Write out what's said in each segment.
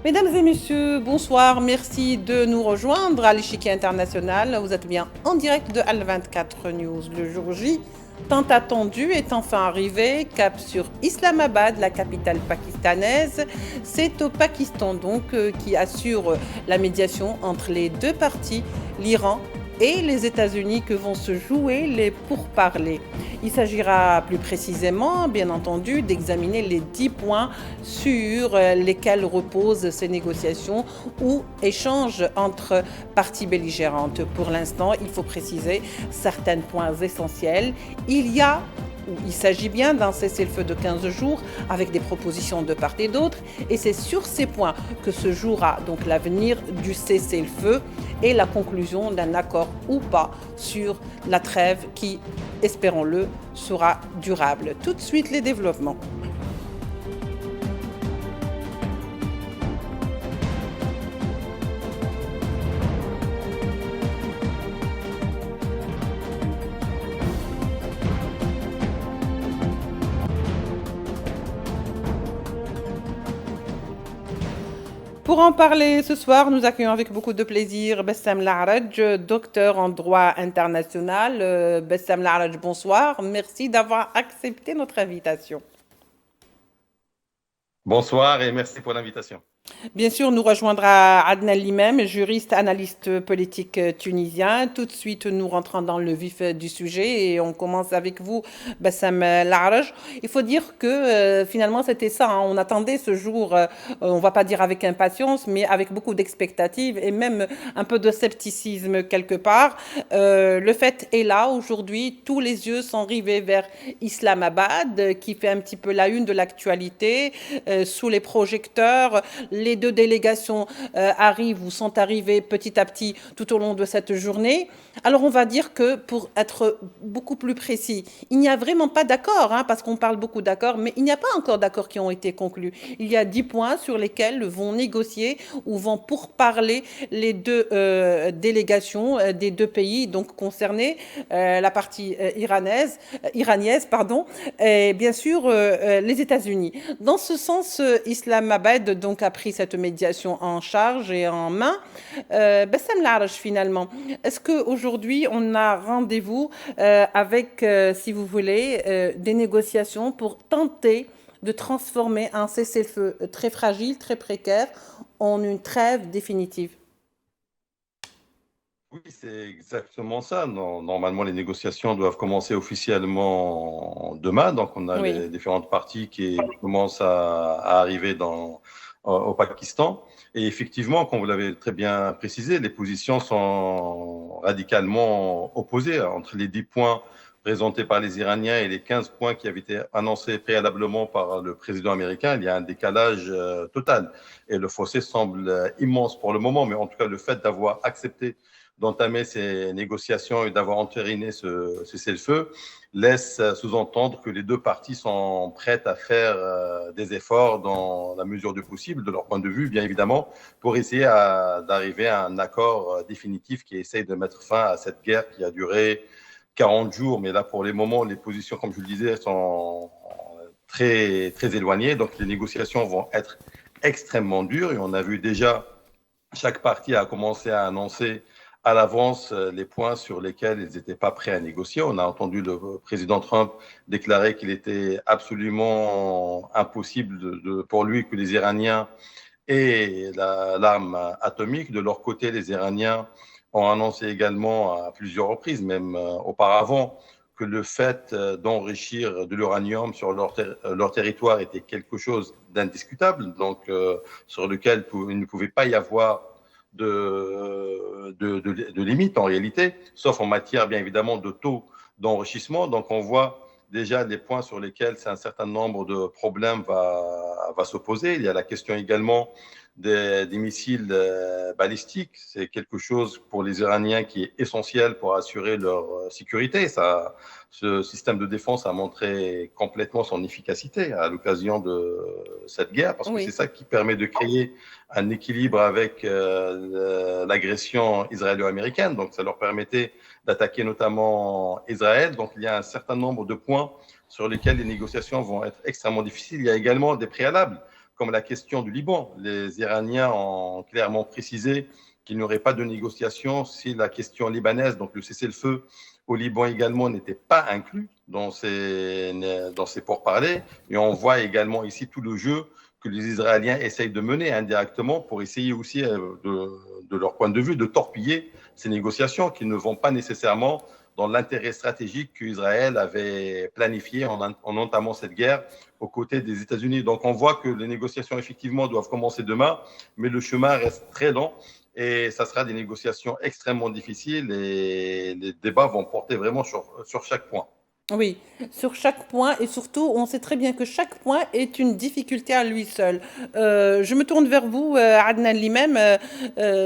Mesdames et messieurs, bonsoir. Merci de nous rejoindre à l'échiquier international. Vous êtes bien en direct de Al24 News. Le jour J, tant attendu, est enfin arrivé. Cap sur Islamabad, la capitale pakistanaise. C'est au Pakistan donc qui assure la médiation entre les deux parties, l'Iran et les États-Unis, que vont se jouer les pourparlers. Il s'agira plus précisément, bien entendu, d'examiner les 10 points sur lesquels reposent ces négociations ou échanges entre parties belligérantes. Pour l'instant, il faut préciser certains points essentiels. Il s'agit bien d'un cessez-le-feu de 15 jours avec des propositions de part et d'autre, et c'est sur ces points que se jouera donc l'avenir du cessez-le-feu et la conclusion d'un accord ou pas sur la trêve qui, espérons-le, sera durable. Tout de suite, les développements. Pour en parler ce soir, nous accueillons avec beaucoup de plaisir Bessam Laraj, docteur en droit international. Bessam Laraj, bonsoir. Merci d'avoir accepté notre invitation. Bonsoir et merci pour l'invitation. Bien sûr, nous rejoindra Adnan Limem, juriste, analyste politique tunisien. Tout de suite, nous rentrons dans le vif du sujet et on commence avec vous, Bassam Laraj. Il faut dire que finalement, c'était ça. Hein. On attendait ce jour, on ne va pas dire avec impatience, mais avec beaucoup d'expectatives et même un peu de scepticisme quelque part. Le fait est là aujourd'hui. Tous les yeux sont rivés vers Islamabad, qui fait un petit peu la une de l'actualité, sous les projecteurs. Les deux délégations arrivent ou sont arrivées petit à petit tout au long de cette journée. Alors on va dire que pour être beaucoup plus précis, il n'y a vraiment pas d'accord, hein, parce qu'on parle beaucoup d'accords, mais il n'y a pas encore d'accords qui ont été conclus. Il y a 10 points sur lesquels vont négocier ou vont pourparler les deux délégations des deux pays donc concernés, la partie iranienne, et bien sûr les États-Unis. Dans ce sens, Islamabad donc a pris cette médiation en charge et en main. Bassam Laraj, finalement, est-ce qu'aujourd'hui, on a rendez-vous avec, si vous voulez, des négociations pour tenter de transformer un cessez-le-feu très fragile, très précaire, en une trêve définitive? Oui, c'est exactement ça. Normalement, les négociations doivent commencer officiellement demain. Donc, on a Oui. les différentes parties qui commencent à arriver au Pakistan. Et effectivement, comme vous l'avez très bien précisé, les positions sont radicalement opposées entre les 10 points présentés par les Iraniens et les 15 points qui avaient été annoncés préalablement par le président américain. Il y a un décalage total. Et le fossé semble immense pour le moment. Mais en tout cas, le fait d'avoir accepté d'entamer ces négociations et d'avoir entériné ce cessez-le-feu laisse sous-entendre que les deux parties sont prêtes à faire des efforts dans la mesure du possible, de leur point de vue, bien évidemment, pour essayer d'arriver à un accord définitif qui essaye de mettre fin à cette guerre qui a duré 40 jours. Mais là, pour les moments, les positions, comme je le disais, sont très, très éloignées. Donc, les négociations vont être extrêmement dures. Et on a vu déjà, chaque partie a commencé à annoncer à l'avance les points sur lesquels ils n'étaient pas prêts à négocier. On a entendu le président Trump déclarer qu'il était absolument impossible pour lui que les Iraniens aient l'arme atomique. De leur côté, les Iraniens ont annoncé également à plusieurs reprises, même auparavant, que le fait d'enrichir de l'uranium sur leur territoire était quelque chose d'indiscutable, donc sur lequel il ne pouvait pas y avoir de limites en réalité, sauf en matière bien évidemment de taux d'enrichissement. Donc on voit déjà les points sur lesquels un certain nombre de problèmes va s'opposer. Il y a la question également des missiles balistiques. C'est quelque chose pour les Iraniens qui est essentiel pour assurer leur sécurité. Ce système de défense a montré complètement son efficacité à l'occasion de cette guerre, parce que c'est ça qui permet de créer un équilibre avec l'agression israélo-américaine. Donc, ça leur permettait d'attaquer notamment Israël. Donc, il y a un certain nombre de points sur lesquels les négociations vont être extrêmement difficiles. Il y a également des préalables. comme la question du Liban. Les Iraniens ont clairement précisé qu'il n'y aurait pas de négociation si la question libanaise, donc le cessez-le-feu au Liban également, n'était pas inclus dans ces pourparlers. Et on voit également ici tout le jeu que les Israéliens essayent de mener indirectement pour essayer aussi, de leur point de vue, de torpiller ces négociations qui ne vont pas nécessairement dans l'intérêt stratégique qu'Israël avait planifié en entamant cette guerre aux côtés des États-Unis. Donc on voit que les négociations effectivement doivent commencer demain, mais le chemin reste très long et ça sera des négociations extrêmement difficiles et les débats vont porter vraiment sur chaque point. Oui, sur chaque point et surtout, on sait très bien que chaque point est une difficulté à lui seul. Je me tourne vers vous, Adnan Limem.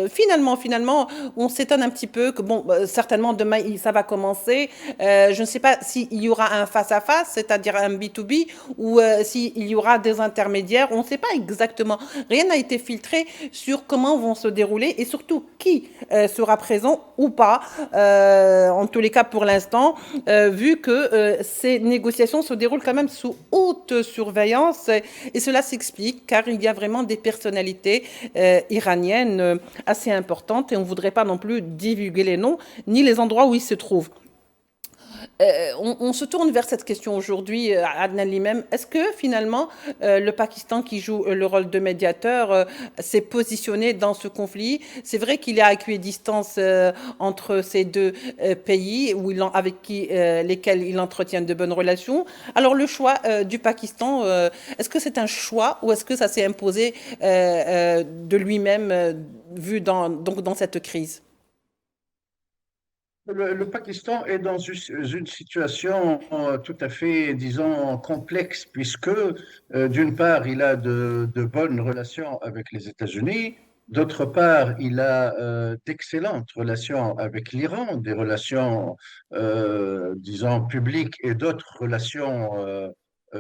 Finalement, on s'étonne un petit peu que, bon, certainement demain, ça va commencer. Je ne sais pas s'il y aura un face-à-face, c'est-à-dire un B2B, ou s'il y aura des intermédiaires. On ne sait pas exactement. Rien n'a été filtré sur comment vont se dérouler et surtout qui sera présent ou pas. En tous les cas, pour l'instant, vu que ces négociations se déroulent quand même sous haute surveillance et cela s'explique car il y a vraiment des personnalités iraniennes assez importantes et on ne voudrait pas non plus divulguer les noms ni les endroits où ils se trouvent. On se tourne vers cette question aujourd'hui, Adnan Limem. Est-ce que finalement le Pakistan, qui joue le rôle de médiateur, s'est positionné dans ce conflit? C'est vrai qu'il est à équidistance entre ces deux pays avec lesquels il entretient de bonnes relations. Alors le choix du Pakistan, est-ce que c'est un choix ou est-ce que ça s'est imposé de lui-même vu donc dans cette crise? Le Pakistan est dans une situation tout à fait, disons, complexe, puisque d'une part, il a de bonnes relations avec les États-Unis, d'autre part, il a d'excellentes relations avec l'Iran, des relations, disons, publiques et d'autres relations,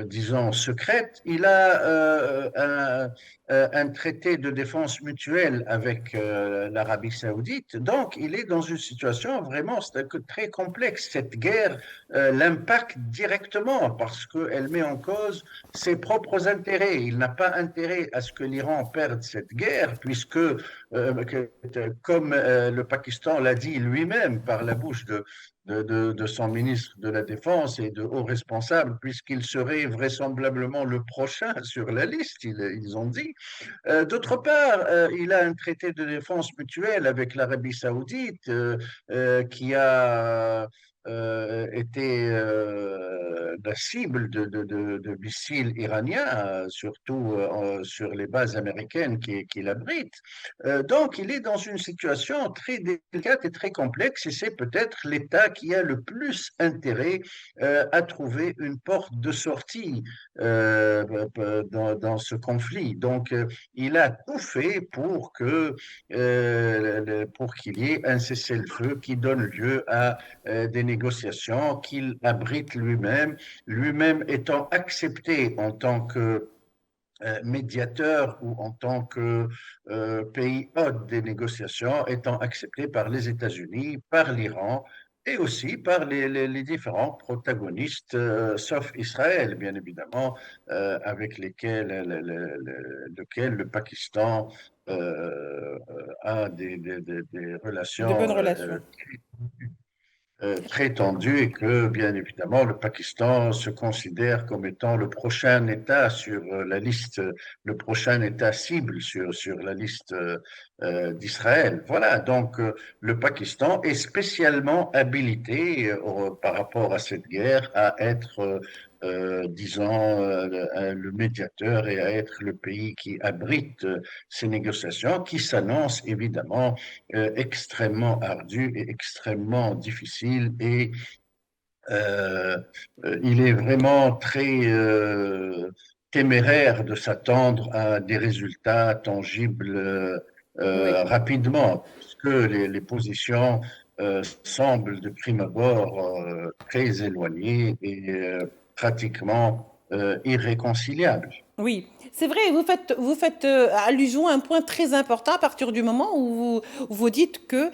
disons, secrètes. Il a un traité de défense mutuelle avec l'Arabie saoudite. Donc, il est dans une situation vraiment très complexe. Cette guerre l'impacte directement parce qu'elle met en cause ses propres intérêts. Il n'a pas intérêt à ce que l'Iran perde cette guerre puisque, comme le Pakistan l'a dit lui-même par la bouche de son ministre de la Défense et de hauts responsables, puisqu'il serait vraisemblablement le prochain sur la liste, ils ont dit. D'autre part, il a un traité de défense mutuelle avec l'Arabie saoudite qui a été la cible de missiles iraniens, surtout sur les bases américaines qui l'abritent. Donc, il est dans une situation très délicate et très complexe et c'est peut-être l'État qui a le plus intérêt à trouver une porte de sortie dans ce conflit. Donc, il a tout fait pour qu'il y ait un cessez-le-feu qui donne lieu à des négociations qu'il abrite lui-même, lui-même étant accepté en tant que médiateur ou en tant que pays hôte des négociations, étant accepté par les États-Unis, par l'Iran et aussi par les différents protagonistes, sauf Israël, bien évidemment, avec lequel le Pakistan a des De bonnes relations relations. très tendue et que, bien évidemment, le Pakistan se considère comme étant le prochain État sur la liste, le prochain État cible sur la liste d'Israël. Voilà, donc le Pakistan est spécialement habilité par rapport à cette guerre à être disons, le médiateur et à être le pays qui abrite ces négociations qui s'annoncent évidemment extrêmement ardu et extrêmement difficile et euh, il est vraiment très téméraire de s'attendre à des résultats tangibles Oui. rapidement, parce que les positions semblent de prime abord très éloignées et pratiquement irréconciliables. Oui, c'est vrai, vous faites allusion à un point très important à partir du moment où vous dites que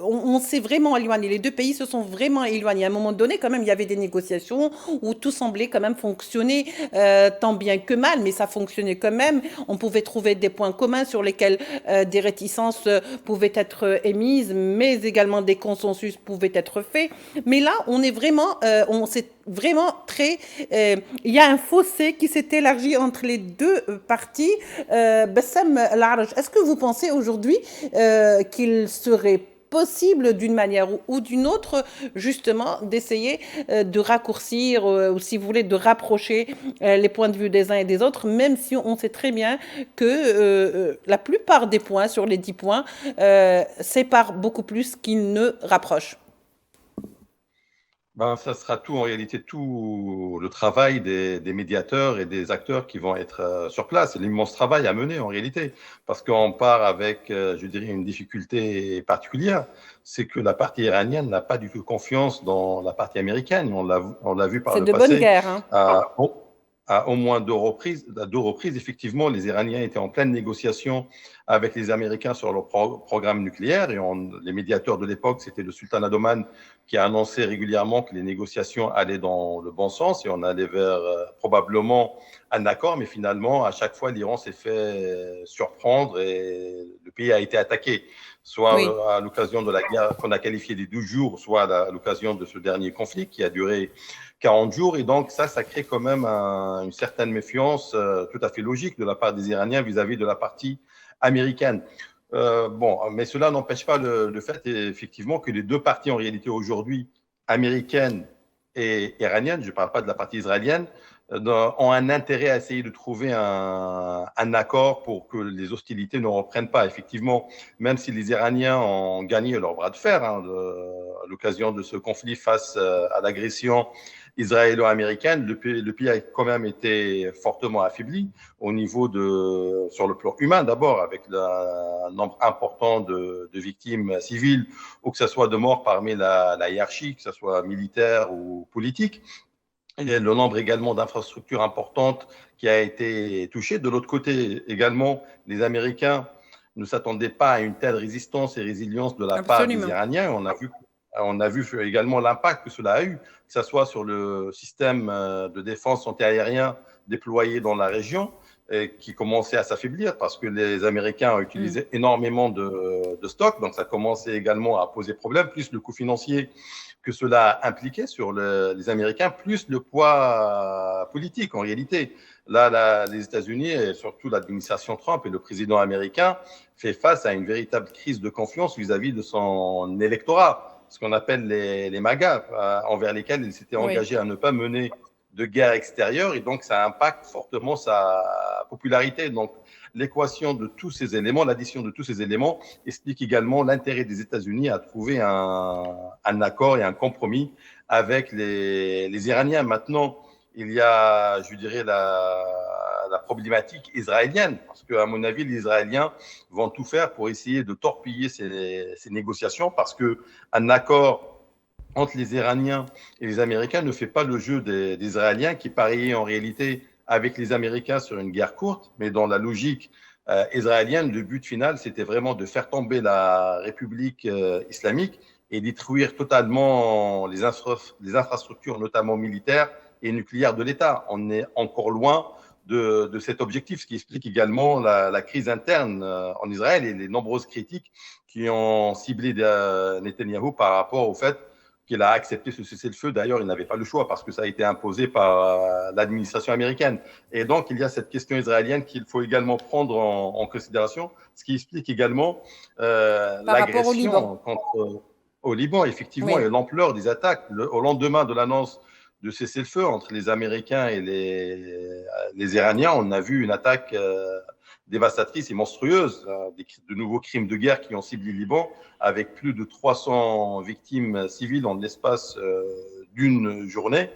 on s'est vraiment éloigné. Les deux pays se sont vraiment éloignés. À un moment donné, quand même, il y avait des négociations où tout semblait quand même fonctionner tant bien que mal, mais ça fonctionnait quand même. On pouvait trouver des points communs sur lesquels des réticences pouvaient être émises, mais également des consensus pouvaient être faits. Mais là, on s'est vraiment très il y a un fossé qui s'est élargi entre les deux parties. Bassem Larj, est-ce que vous pensez aujourd'hui qu'il serait possible d'une manière ou d'une autre justement d'essayer de raccourcir ou si vous voulez de rapprocher les points de vue des uns et des autres, même si on sait très bien que la plupart des points sur les 10 points séparent beaucoup plus qu'ils ne rapprochent. Ben, ça sera tout, en réalité, tout le travail des médiateurs et des acteurs qui vont être sur place. C'est l'immense travail à mener, en réalité, parce qu'on part avec, je dirais, une difficulté particulière, c'est que la partie iranienne n'a pas du tout confiance dans la partie américaine. On l'a vu par C'est le de bonne passé. guerre, hein. À au moins deux reprises, effectivement, les Iraniens étaient en pleine négociation avec les Américains sur leur programme nucléaire. Et les médiateurs de l'époque, c'était le sultan Doman qui a annoncé régulièrement que les négociations allaient dans le bon sens et on allait vers probablement un accord. Mais finalement, à chaque fois, l'Iran s'est fait surprendre et le pays a été attaqué, Oui, soit à l'occasion de la guerre qu'on a qualifiée des 12 jours, soit à l'occasion de ce dernier conflit qui a duré 40 jours. Et donc, ça crée quand même une certaine méfiance tout à fait logique de la part des Iraniens vis-à-vis de la partie américaine. Bon, mais cela n'empêche pas le fait, effectivement, que les deux parties, en réalité, aujourd'hui, américaines et iraniennes, je ne parle pas de la partie israélienne, ont un intérêt à essayer de trouver un accord pour que les hostilités ne reprennent pas. Effectivement, même si les Iraniens ont gagné leur bras de fer à l'occasion de ce conflit face à l'agression israélo-américaine, le pays a quand même été fortement affaibli au niveau sur le plan humain d'abord, avec un nombre important de victimes civiles, ou que ce soit de morts parmi la hiérarchie, que ce soit militaire ou politique. Il y a le nombre également d'infrastructures importantes qui a été touché. De l'autre côté également, les Américains ne s'attendaient pas à une telle résistance et résilience de la part des absolument. Iraniens. On a vu également l'impact que cela a eu, que ce soit sur le système de défense antiaérien déployé dans la région, qui commençait à s'affaiblir parce que les Américains ont Mm. utilisé énormément de stocks. Donc, ça commençait également à poser problème, plus le coût financier que cela impliquait sur les Américains, plus le poids politique en réalité. Là, les États-Unis, et surtout l'administration Trump et le président américain, fait face à une véritable crise de confiance vis-à-vis de son électorat, ce qu'on appelle les MAGA, envers lesquels il s'était Oui. engagé à ne pas mener de guerre extérieure, et donc ça impacte fortement sa popularité. Donc l'équation de tous ces éléments, l'addition de tous ces éléments explique également l'intérêt des États-Unis à trouver un accord et un compromis avec les Iraniens. Maintenant, il y a, je dirais, la problématique israélienne, parce qu'à mon avis, les Israéliens vont tout faire pour essayer de torpiller ces négociations, parce qu'un accord entre les Iraniens et les Américains ne fait pas le jeu des Israéliens qui pariaient en réalité avec les Américains sur une guerre courte, mais dans la logique israélienne, le but final, c'était vraiment de faire tomber la République islamique et détruire totalement les infrastructures, notamment militaires et nucléaires de l'État. On est encore loin de cet objectif, ce qui explique également la crise interne en Israël et les nombreuses critiques qui ont ciblé Netanyahou par rapport au fait qu'il a accepté ce cessez-le-feu. D'ailleurs, il n'avait pas le choix parce que ça a été imposé par l'administration américaine. Et donc, il y a cette question israélienne qu'il faut également prendre en considération, ce qui explique également Par rapport au Liban. l'agression au Liban, effectivement, Oui. et l'ampleur des attaques. Au lendemain de l'annonce de cessez-le-feu entre les Américains et les Iraniens, on a vu une attaque dévastatrice et monstrueuse, de nouveaux crimes de guerre qui ont ciblé le Liban, avec plus de 300 victimes civiles en l'espace d'une journée.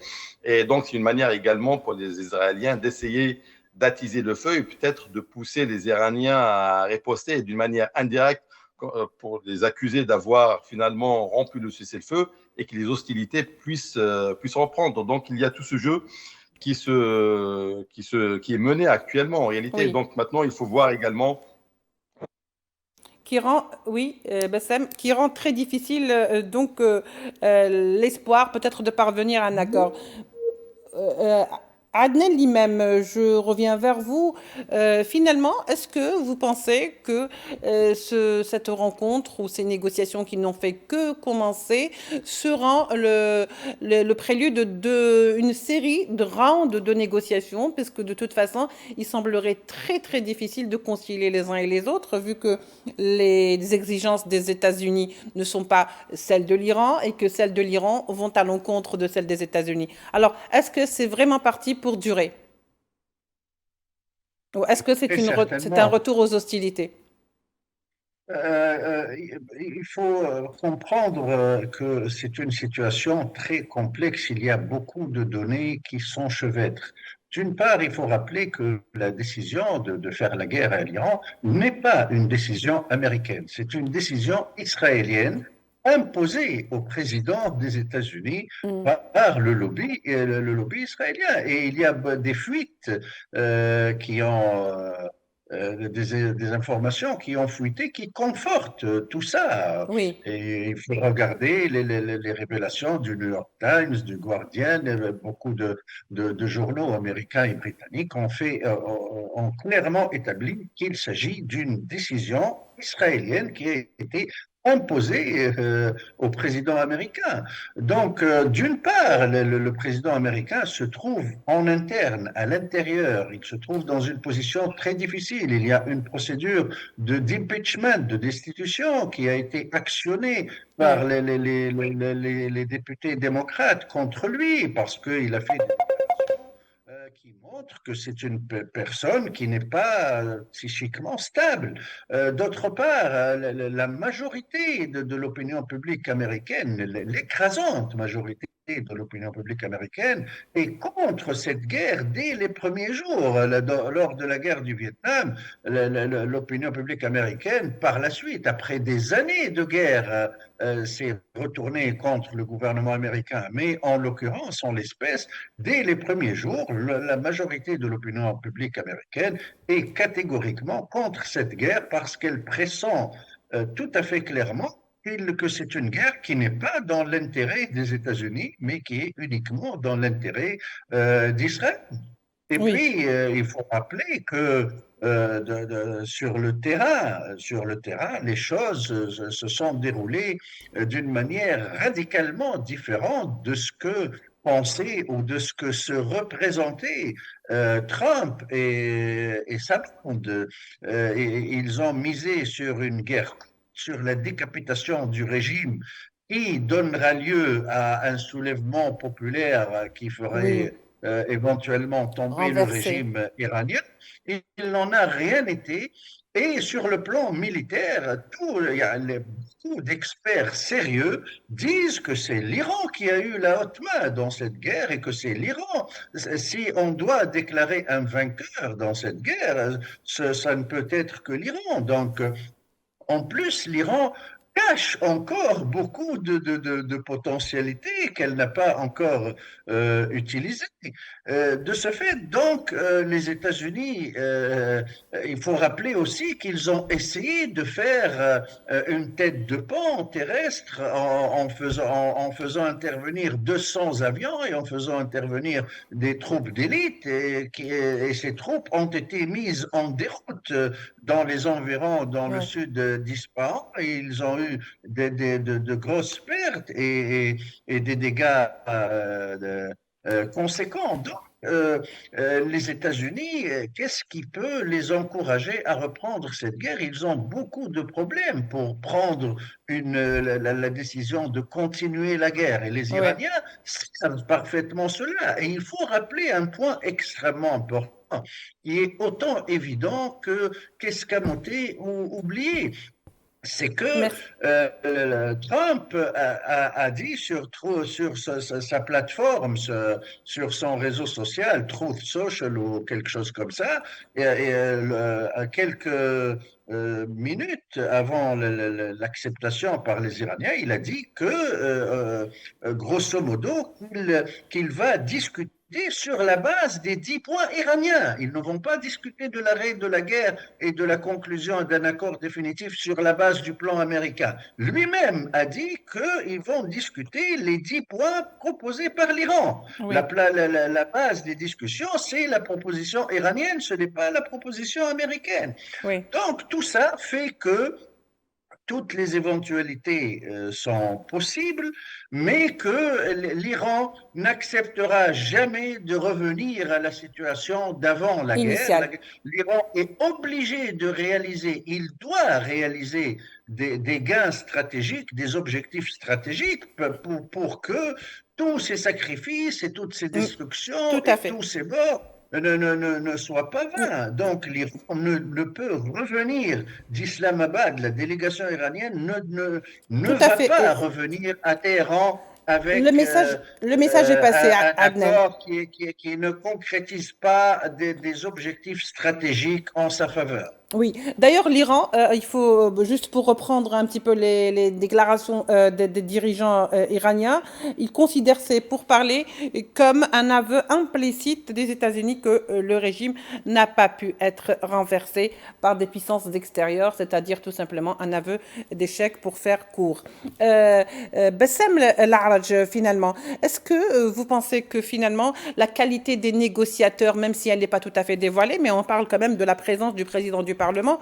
Et donc, c'est une manière également pour les Israéliens d'essayer d'attiser le feu et peut-être de pousser les Iraniens à riposter d'une manière indirecte pour les accuser d'avoir finalement rompu le cessez-le-feu et que les hostilités puissent reprendre. Donc, il y a tout ce jeu qui est menée actuellement en réalité. Oui. Donc maintenant, il faut voir également. Qui rend, oui, Bassem, qui rend très difficile l'espoir peut-être de parvenir à un accord. Euh, Adnel lui-même, je reviens vers vous. Finalement, est-ce que vous pensez que cette rencontre ou ces négociations qui n'ont fait que commencer seront le prélude d'une série de rounds de négociations, puisque de toute façon, il semblerait très très difficile de concilier les uns et les autres, vu que les exigences des États-Unis ne sont pas celles de l'Iran et que celles de l'Iran vont à l'encontre de celles des États-Unis. Alors, est-ce que c'est vraiment parti pour durer? Ou est-ce que Très c'est un certainement. retour aux hostilités? Il faut comprendre que c'est une situation très complexe. Il y a beaucoup de données qui s'enchevêtrent. D'une part, il faut rappeler que la décision de faire la guerre à l'Iran n'est pas une décision américaine, c'est une décision israélienne imposée au président des États-Unis Mm. par le lobby israélien. Et il y a des fuites qui ont des informations qui ont fuité, qui confortent tout ça. Oui, Et il faut regarder les révélations du New York Times, du Guardian, beaucoup de journaux américains et britanniques ont clairement établi qu'il s'agit d'une décision israélienne qui a été imposée au président américain. Donc, d'une part, le président américain se trouve en interne, à l'intérieur, il se trouve dans une position très difficile. Il y a une procédure d'impeachment, de destitution qui a été actionnée oui, par les députés démocrates contre lui parce qu'il a fait des qui montre que c'est une personne qui n'est pas psychiquement stable. D'autre part, la majorité de l'opinion publique américaine, l'écrasante majorité de l'opinion publique américaine, est contre cette guerre dès les premiers jours. Lors de la guerre du Vietnam, l'opinion publique américaine, par la suite, après des années de guerre, s'est retournée contre le gouvernement américain. Mais en l'occurrence, en l'espèce, dès les premiers jours, la majorité de l'opinion publique américaine est catégoriquement contre cette guerre parce qu'elle pressent tout à fait clairement que c'est une guerre qui n'est pas dans l'intérêt des États-Unis, mais qui est uniquement dans l'intérêt d'Israël. Et oui, puis, il faut rappeler que sur le terrain, les choses se sont déroulées d'une manière radicalement différente de ce que pensait ou de ce que se représentait Trump et sa bande. Ils ont misé sur une guerre, sur la décapitation du régime qui donnera lieu à un soulèvement populaire qui oui, ferait éventuellement tomber le renversé. régime iranien. Il n'en a rien été. Et sur le plan militaire, beaucoup d'experts sérieux disent que c'est l'Iran qui a eu la haute main dans cette guerre et que c'est l'Iran. Si on doit déclarer un vainqueur dans cette guerre, ça ne peut être que l'Iran. Donc, en plus, l'Iran cache encore beaucoup de potentialités qu'elle n'a pas encore utilisées. De ce fait, donc, les États-Unis, il faut rappeler aussi qu'ils ont essayé de faire une tête de pont terrestre en faisant intervenir 200 avions et en faisant intervenir des troupes d'élite et ces troupes ont été mises en déroute dans les environs, dans le Ouais. sud d'Ispahan, et ils ont eu de grosses pertes et des dégâts conséquents. Donc, les États-Unis, qu'est-ce qui peut les encourager à reprendre cette guerre? Ils ont beaucoup de problèmes pour prendre la décision de continuer la guerre. Et les Ouais. Iraniens savent parfaitement cela. Et il faut rappeler un point extrêmement important qui est autant évident que qu'escamoté ou oublié. C'est que Merci. Trump a dit sur sa plateforme, sur son réseau social, Truth Social ou quelque chose comme ça, à quelques minutes avant l'acceptation par les Iraniens, il a dit que, grosso modo, qu'il va discuter sur la base des 10 points iraniens. Ils ne vont pas discuter de l'arrêt de la guerre et de la conclusion d'un accord définitif sur la base du plan américain. Lui-même a dit qu'ils vont discuter les 10 points proposés par l'Iran. Oui, La base des discussions, c'est la proposition iranienne, ce n'est pas la proposition américaine. oui. Donc tout ça fait que toutes les éventualités sont possibles, mais que l'Iran n'acceptera jamais de revenir à la situation d'avant la guerre. Initial. L'Iran est obligé de réaliser, il doit réaliser des gains stratégiques, des objectifs stratégiques pour que tous ces sacrifices et toutes ces Mm, destructions tout à et fait. tous ces morts ne soient pas Mm, vains. Donc l'Iran ne peut revenir d'Islamabad, la délégation iranienne ne tout à va fait. pas revenir à Téhéran Le avec message, le message est passé à un Adnan. accord qui ne concrétise pas des objectifs stratégiques en sa faveur. Oui, d'ailleurs, l'Iran, il faut, juste pour reprendre un petit peu les déclarations des dirigeants iraniens, ils considèrent ces pourparlers comme un aveu implicite des États-Unis que le régime n'a pas pu être renversé par des puissances extérieures, c'est-à-dire tout simplement un aveu d'échec pour faire court. Bassem Laraj, finalement, est-ce que vous pensez que finalement la qualité des négociateurs, même si elle n'est pas tout à fait dévoilée, mais on parle quand même de la présence du président du Parlement,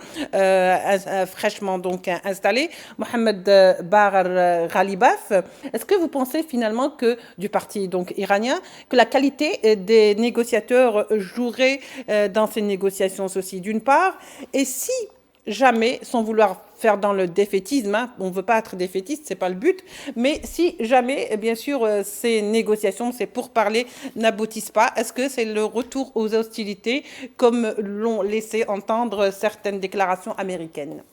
fraîchement donc installé, Mohamed Baghar Ghalibaf. Est-ce que vous pensez finalement que, du parti donc iranien, que la qualité des négociateurs jouerait dans ces négociations aussi, d'une part, et si jamais, sans vouloir faire dans le défaitisme, hein, on ne veut pas être défaitiste, c'est pas le but, mais si jamais, bien sûr, ces négociations, ces pourparlers n'aboutissent pas, est-ce que c'est le retour aux hostilités comme l'ont laissé entendre certaines déclarations américaines?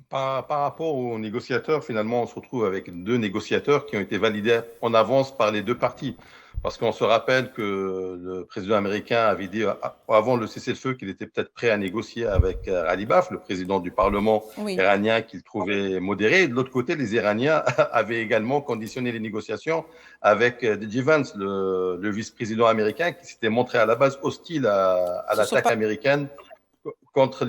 Par rapport aux négociateurs, finalement, on se retrouve avec deux négociateurs qui ont été validés en avance par les deux parties. Parce qu'on se rappelle que le président américain avait dit avant le cessez-le-feu qu'il était peut-être prêt à négocier avec Ali Baf, le président du Parlement Oui, iranien, qu'il trouvait modéré. Et de l'autre côté, les Iraniens avaient également conditionné les négociations avec D.J. Vance, le vice-président américain, qui s'était montré à la base hostile à ce sont l'attaque pas. américaine contre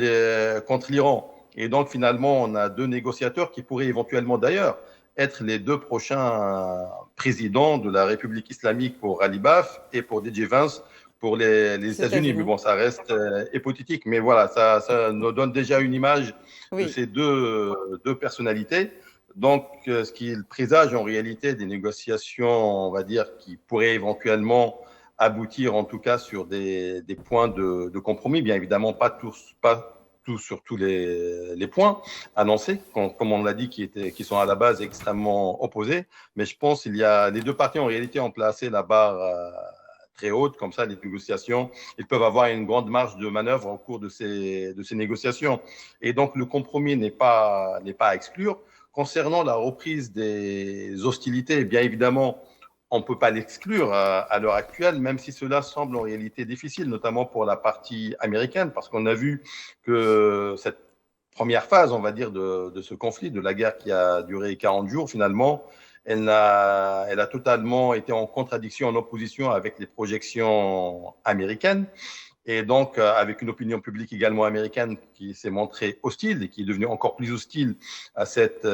l'Iran. Et donc, finalement, on a deux négociateurs qui pourraient éventuellement, d'ailleurs, être les deux prochains présidents de la République islamique pour Ali Baf et pour D.J. Vance pour les Les États-Unis. Mais États-Unis. bon, ça reste hypothétique. Mais voilà, ça nous donne déjà une image de Oui, ces deux personnalités. Donc, ce qui présage en réalité des négociations, on va dire, qui pourraient éventuellement aboutir en tout cas sur des points de compromis. Bien évidemment, pas tout sur tous les points annoncés, comme on l'a dit, qui sont à la base extrêmement opposés. Mais je pense qu'il y a les deux parties en réalité ont placé la barre très haute, comme ça les négociations, ils peuvent avoir une grande marge de manœuvre au cours de ces négociations. Et donc le compromis n'est pas à exclure. Concernant la reprise des hostilités, bien évidemment, on ne peut pas l'exclure à l'heure actuelle, même si cela semble en réalité difficile, notamment pour la partie américaine, parce qu'on a vu que cette première phase, on va dire, de ce conflit, de la guerre qui a duré 40 jours, finalement, elle a totalement été en contradiction, en opposition avec les projections américaines. Et donc, avec une opinion publique également américaine qui s'est montrée hostile et qui est devenue encore plus hostile à cette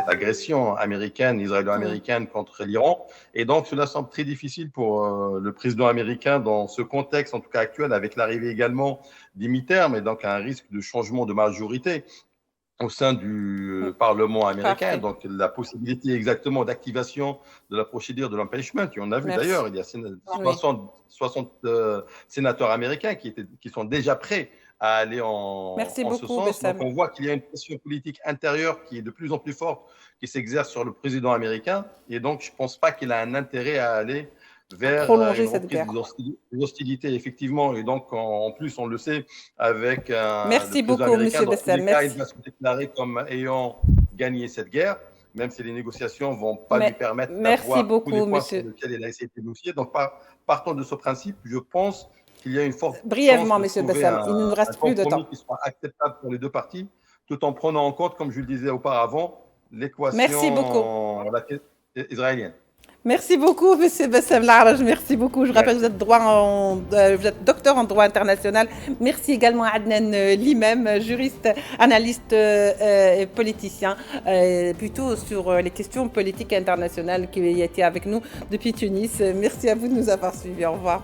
agression américaine, israélo-américaine contre l'Iran. Et donc, cela semble très difficile pour le président américain dans ce contexte, en tout cas actuel, avec l'arrivée également des mi-termes et donc un risque de changement de majorité au sein du Parlement américain, parfait. donc la possibilité exactement d'activation de la procédure de l'impeachment. Et on a vu Merci. d'ailleurs, il y a Oui. 60 sénateurs américains qui sont déjà prêts à aller Merci en ce beaucoup, sens. Donc Bessam. on voit qu'il y a une pression politique intérieure qui est de plus en plus forte, qui s'exerce sur le président américain. Et donc je ne pense pas qu'il a un intérêt à aller À vers prolonger une cette reprise guerre. des hostilités, effectivement. Et donc, en plus, on le sait, avec le Merci président beaucoup, américain, Monsieur dans tous Bessam. les cas, il Merci. va se déclarer comme ayant gagné cette guerre, même si les négociations ne vont pas lui permettre Merci d'avoir tous les beaucoup, points sur Monsieur. lesquels il a essayé de négocier. Donc, partant de ce principe, je pense qu'il y a une forte chance Brièvement, de Monsieur trouver Bessam. Il ne nous un reste plus de compromis temps. qui soit acceptable pour les deux parties, tout en prenant en compte, comme je le disais auparavant, Merci beaucoup. l'équation israélienne. Merci beaucoup, Monsieur Bassem Laraj. Merci beaucoup. Je rappelle que vous êtes docteur en droit international. Merci également à Adnan Limem, juriste, analyste et politicien, plutôt sur les questions politiques internationales qui a été avec nous depuis Tunis. Merci à vous de nous avoir suivis. Au revoir.